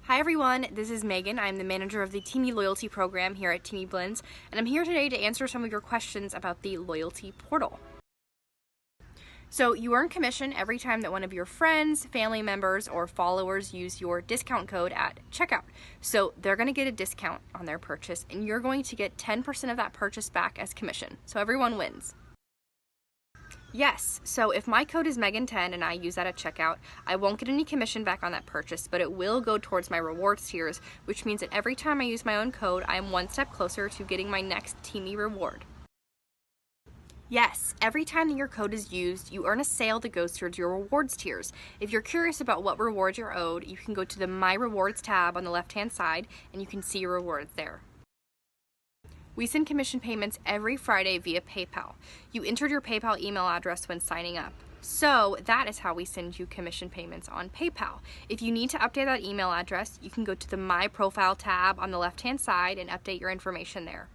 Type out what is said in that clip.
Hi everyone, this is Megan. I'm the manager of the Teamy Loyalty program here at Teamy Blends, and I'm here today to answer some of your questions about the loyalty portal. So you earn commission every time that one of your friends, family members, or followers use your discount code at checkout. So they're going to get a discount on their purchase, and you're going to get 10% of that purchase back as commission. So everyone wins. Yes, so if my code is Megan10 and I use that at checkout, I won't get any commission back on that purchase, but it will go towards my rewards tiers, which means that every time I use my own code, I am one step closer to getting my next Teamy reward. Yes, every time that your code is used, you earn a sale that goes towards your rewards tiers. If you're curious about what rewards you're owed, you can go to the My Rewards tab on the left-hand side, and you can see your rewards there. We send commission payments every Friday via PayPal. You entered your PayPal email address when signing up. So that is how we send you commission payments on PayPal. If you need to update that email address, you can go to the My Profile tab on the left-hand side and update your information there.